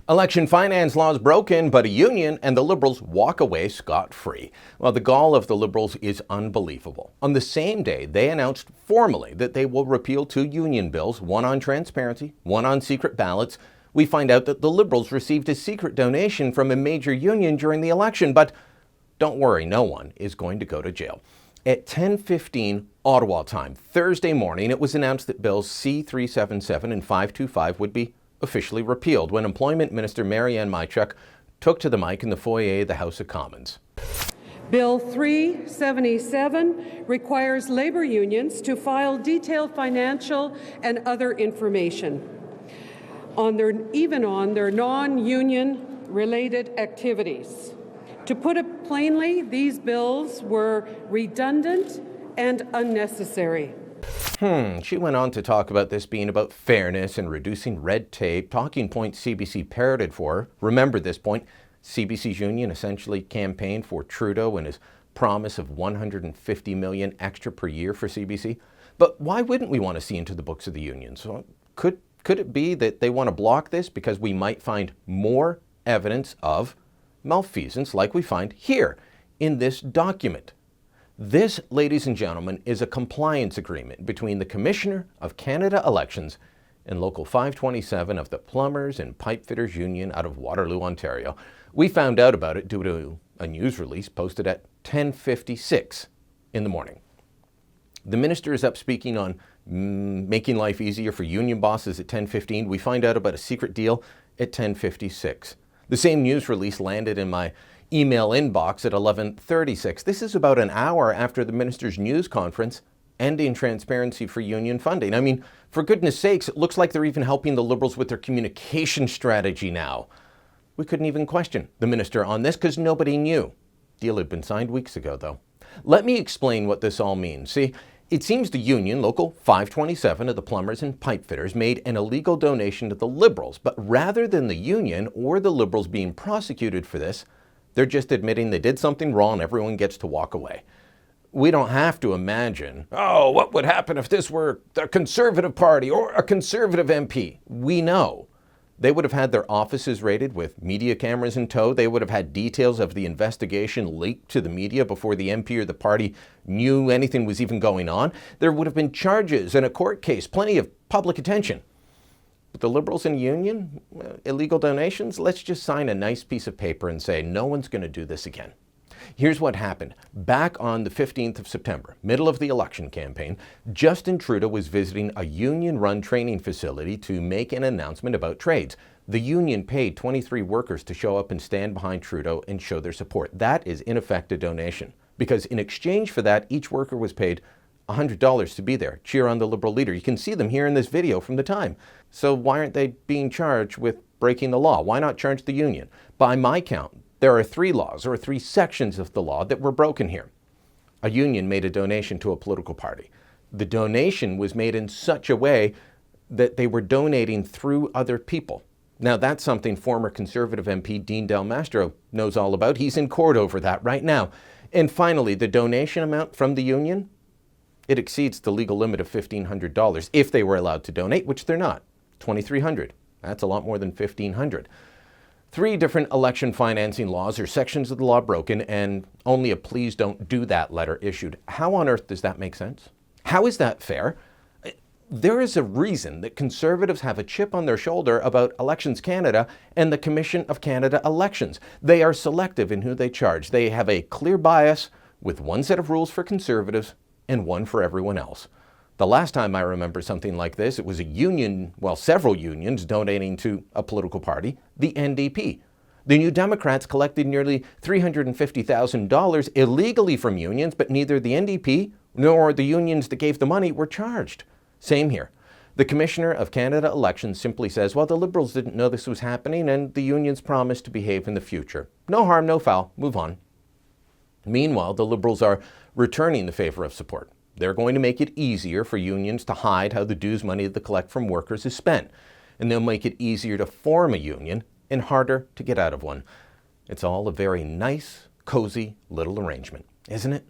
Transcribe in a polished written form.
Election finance laws broken, but a union and the Liberals walk away scot-free. Well, the gall of the Liberals is unbelievable. On the same day, they announced formally that they will repeal two union bills, one on transparency, one on secret ballots. We find out that the Liberals received a secret donation from a major union during the election, but don't worry, no one is going to go to jail. At 10:15 Ottawa time, Thursday morning, it was announced that bills C-377 and 525 would be officially repealed when Employment Minister Marianne Mychuk took to the mic in the foyer of the House of Commons. Bill 377 requires labour unions to file detailed financial and other information on their non-union related activities. To put it plainly, these bills were redundant and unnecessary. She went on to talk about this being about fairness and reducing red tape, talking points CBC parroted for her. Remember this point, CBC's union essentially campaigned for Trudeau and his promise of $150 million extra per year for CBC. But why wouldn't we want to see into the books of the union? So could it be that they want to block this because we might find more evidence of malfeasance like we find here in this document? This, ladies and gentlemen, is a compliance agreement between the Commissioner of Canada Elections and Local 527 of the Plumbers and Pipefitters Union out of Waterloo, Ontario. We found out about it due to a news release posted at 10:56 in the morning. The minister is up speaking on making life easier for union bosses at 10:15. We find out about a secret deal at 10:56. The same news release landed in my email inbox at 11:36. This is about an hour after the minister's news conference ending transparency for union funding. I mean, for goodness sakes, it looks like they're even helping the Liberals with their communication strategy now. We couldn't even question the minister on this because nobody knew. Deal had been signed weeks ago, though. Let me explain what this all means. See, it seems the union, Local 527 of the Plumbers and Pipefitters, made an illegal donation to the Liberals, but rather than the union or the Liberals being prosecuted for this, they're just admitting they did something wrong and everyone gets to walk away. We don't have to imagine, oh, what would happen if this were the Conservative Party or a Conservative MP? We know. They would have had their offices raided with media cameras in tow. They would have had details of the investigation leaked to the media before the MP or the party knew anything was even going on. There would have been charges and a court case, plenty of public attention. But the Liberals and union, illegal donations, let's just sign a nice piece of paper and say no one's going to do this again. Here's what happened. Back on the 15th of September, middle of the election campaign, Justin Trudeau was visiting a union-run training facility to make an announcement about trades. The union paid 23 workers to show up and stand behind Trudeau and show their support. That is in effect a donation, because in exchange for that, each worker was paid $100 to be there, cheer on the Liberal leader. You can see them here in this video from the time. So why aren't they being charged with breaking the law? Why not charge the union? By my count, there are three laws or three sections of the law that were broken here. A union made a donation to a political party. The donation was made in such a way that they were donating through other people. Now that's something former Conservative MP Dean Del Mastro knows all about. He's in court over that right now. And finally, the donation amount from the union, it exceeds the legal limit of $1,500 if they were allowed to donate, which they're not. $2,300. That's a lot more than $1,500. Three different election financing laws or sections of the law broken and only a please don't do that letter issued. How on earth does that make sense? How is that fair? There is a reason that Conservatives have a chip on their shoulder about Elections Canada and the Commission of Canada Elections. They are selective in who they charge. They have a clear bias with one set of rules for Conservatives and one for everyone else. The last time I remember something like this, it was a union, well, several unions donating to a political party, the NDP. The New Democrats collected nearly $350,000 illegally from unions, but neither the NDP nor the unions that gave the money were charged. Same here. The Commissioner of Canada Elections simply says, well, the Liberals didn't know this was happening and the unions promised to behave in the future. No harm, no foul. Move on. Meanwhile, the Liberals are returning the favor of support. They're going to make it easier for unions to hide how the dues money they collect from workers is spent. And they'll make it easier to form a union and harder to get out of one. It's all a very nice, cozy little arrangement, isn't it?